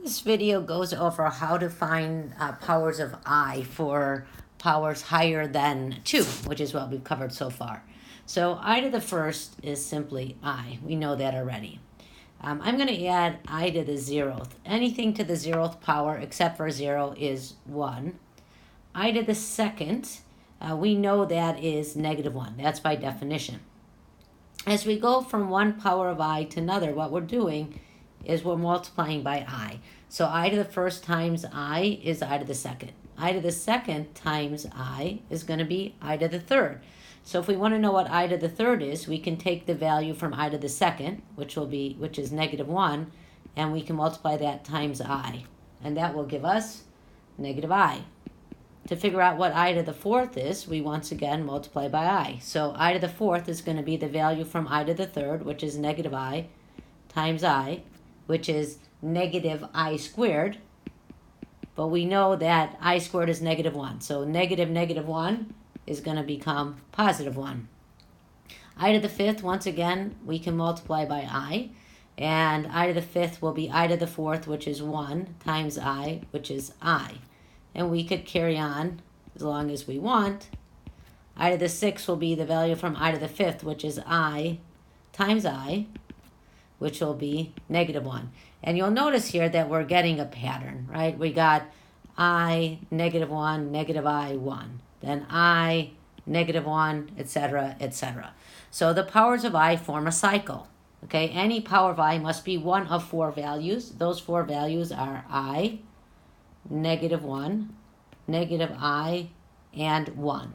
This video goes over how to find powers of I for powers higher than 2, which is what we've covered so far. So I to the first is simply I. We know that already. I'm going to add I to the 0th. Anything to the 0th power except for 0 is 1. I to the second, we know that is -1. That's by definition. As we go from one power of I to another, what we're doing is we're multiplying by I. So I to the first times I is I to the second. I to the second times I is going to be I to the third. So if we want to know what I to the third is, we can take the value from I to the second, which is -1, and we can multiply that times I. And that will give us -I. To figure out what I to the fourth is, we once again multiply by I. So I to the fourth is going to be the value from I to the third, which is -I, times I, which is -I squared. But we know that I squared is -1. So -1 is going to become +1. I to the fifth, once again, we can multiply by I. And I to the fifth will be I to the fourth, which is 1, times I, which is I. And we could carry on as long as we want. I to the sixth will be the value from I to the fifth, which is I times I, which will be -1. And you'll notice here that we're getting a pattern, right? We got I, -1, -I, 1. Then I, -1, etc., etc. So the powers of I form a cycle. Okay, any power of I must be one of 4 values. Those 4 values are I, -1, -I, and 1.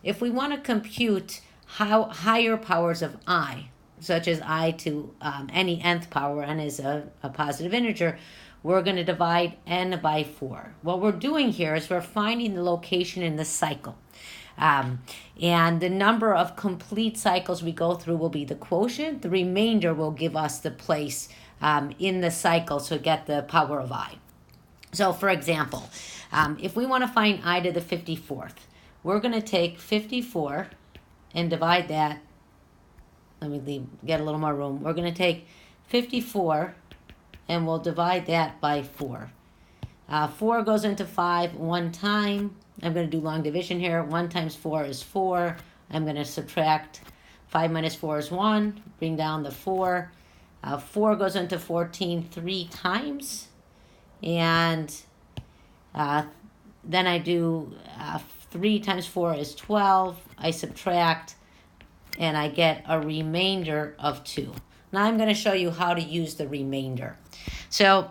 If we want to compute how higher powers of I, such as I to any nth power, n is a positive integer, we're going to divide n by 4. What we're doing here is we're finding the location in the cycle. And the number of complete cycles we go through will be the quotient. The remainder will give us the place in the cycle to get the power of I. So for example, if we want to find I to the 54th, we're going to take 54 and divide that. Let me get a little more room. We're going to take 54 and we'll divide that by 4. 4 goes into 5 one time. I'm going to do long division here. 1 times 4 is 4. I'm going to subtract 5 minus 4 is 1. Bring down the 4. 4 goes into 14 3 times. And then I do 3 times 4 is 12. I subtract, and I get a remainder of 2. Now I'm going to show you how to use the remainder. So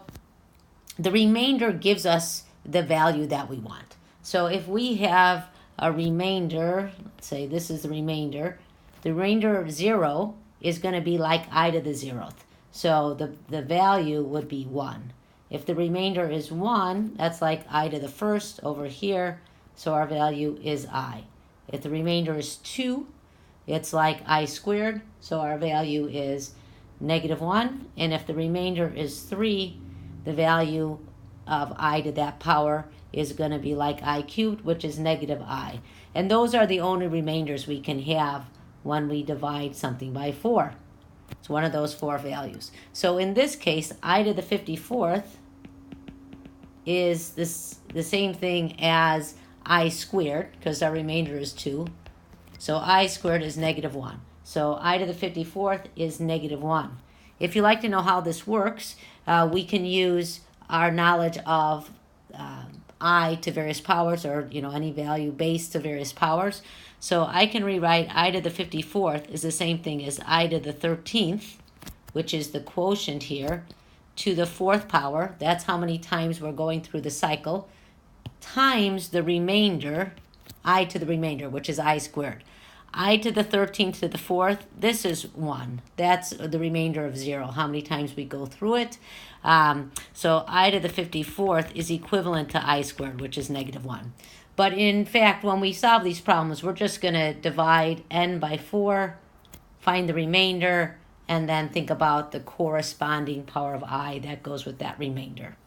the remainder gives us the value that we want. So if we have a remainder, let's say this is the remainder of 0 is going to be like I to the 0th. So the value would be 1. If the remainder is 1, that's like I to the first over here, so our value is I. If the remainder is 2, it's like I squared, so our value is -1. And if the remainder is 3, the value of I to that power is going to be like I cubed, which is -I. And those are the only remainders we can have when we divide something by 4. It's one of those 4 values. So in this case, I to the 54th is the same thing as I squared, because our remainder is 2. So I squared is -1. So I to the 54th is -1. If you'd like to know how this works, we can use our knowledge of I to various powers, or any value base to various powers. So I can rewrite I to the 54th is the same thing as I to the 13th, which is the quotient here, to the 4th power. That's how many times we're going through the cycle, times the remainder, I to the remainder, which is I squared. I to the 13th to the 4th, this is 1. That's the remainder of 0, how many times we go through it. So I to the 54th is equivalent to I squared, which is -1. But in fact, when we solve these problems, we're just going to divide n by 4, find the remainder, and then think about the corresponding power of I that goes with that remainder.